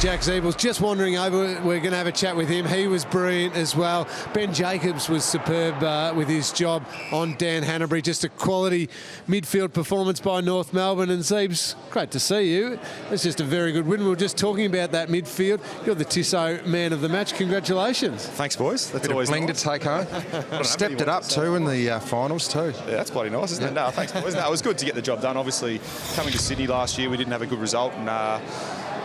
Jack Ziebell's just wandering over. We're going to have a chat with him. He was brilliant as well. Ben Jacobs was superb with his job on Dan Hanbury. Just a quality midfield performance by North Melbourne. And Ziebs, great to see you. It's just a very good win. We were just talking about that midfield. You're the Tissot man of the match. Congratulations. Thanks, boys. That's always bling nice to take home. Stepped it up too in the finals too. Yeah, that's bloody nice, isn't it? No, thanks, boys. No, it was good to get the job done. Obviously, coming to Sydney last year, we didn't have a good result, and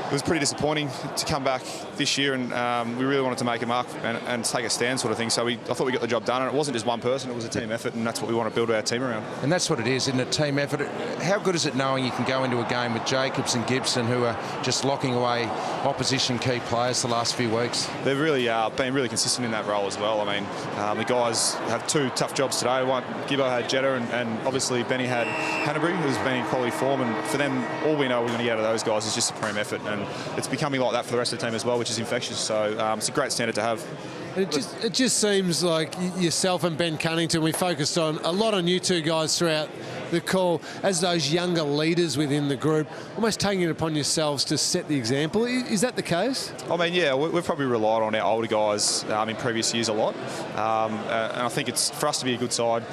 it was pretty disappointing to come back this year, and we really wanted to make a mark and take a stand sort of thing. So I thought we got the job done, and it wasn't just one person, it was a team effort, and that's what we want to build our team around. And that's what it is, isn't it? Team effort. How good is it knowing you can go into a game with Jacobs and Gibson, who are just locking away opposition key players the last few weeks? They've really been really consistent in that role as well. I mean, the guys have two tough jobs today. One, Gibbo had Jetta, and obviously Benny had Hanbury, who's been in quality form, and for them, all we know we're going to get out of those guys is just supreme effort, and it's becoming like that for the rest of the team as well, which is infectious. So it's a great standard to have. It just seems like yourself and Ben Cunnington, we focused on a lot on you two guys throughout the call as those younger leaders within the group, almost taking it upon yourselves to set the example. Is that the case? I mean, yeah, we've probably relied on our older guys in previous years a lot, and I think it's for us to be a good side.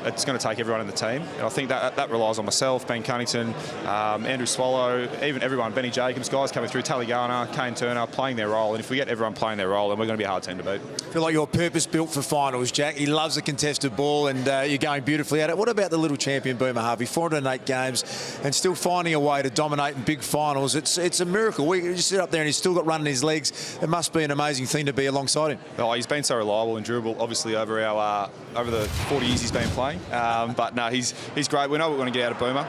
It's going to take everyone in the team, and I think that relies on myself, Ben Cunnington, Andrew Swallow, even everyone, Benny Jacobs, guys coming through, Tally Garner, Kane Turner, playing their role. And if we get everyone playing their role, then we're going to be a hard team to beat. I feel like you're purpose-built for finals, Jack. He loves the contested ball, and you're going beautifully at it. What about the little champion, Boomer Harvey? 408 games and still finding a way to dominate in big finals. It's a miracle. We just sit up there and he's still got run in his legs. It must be an amazing thing to be alongside him. Oh, he's been so reliable and durable, obviously, over the 40 years he's been playing. But no, he's great. We know what we're going to get out of Boomer.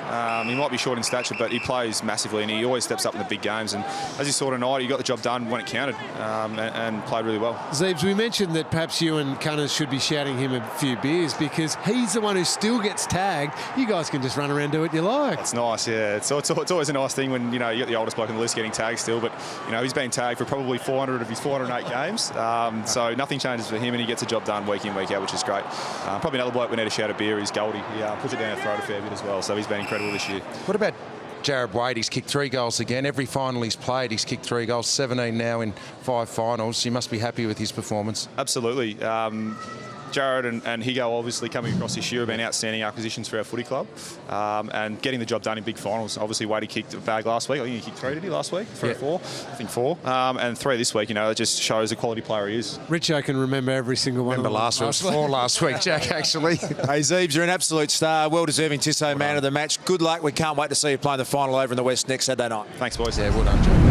He might be short in stature, but he plays massively, and he always steps up in the big games. And as you saw tonight, he got the job done when it counted, and played really well. Ziebs, we mentioned that perhaps you and Cunners should be shouting him a few beers because he's the one who still gets tagged. You guys can just run around and do what you like. It's nice, yeah. It's always a nice thing when you get the oldest bloke on the list getting tagged still, but he's been tagged for probably 400 of his 408 games. So nothing changes for him, and he gets the job done week in, week out, which is great. Probably another bloke we need to shout a beer is Goldie. He puts it down our throat a fair bit as well, so he's been incredible this year. What about Jared Wade? He's kicked 3 goals again. Every final he's played, he's kicked 3 goals, 17 now in 5 finals. You must be happy with his performance. Absolutely. Jared and Higo obviously coming across this year have been outstanding acquisitions for our footy club, and getting the job done in big finals. Obviously, Wadey kicked a bag last week. I think he kicked 3, did he, last week? 3 or 4? I think 4. And 3 this week. It just shows the quality player he is. Richo can remember every single one. Remember last week? It was 4 last week, Jack, actually. Hey, Ziebs, you're an absolute star. Well-deserving Tissot man of the match. Good luck. We can't wait to see you playing the final over in the West next Saturday night. Thanks, boys. Yeah, well done, Jack.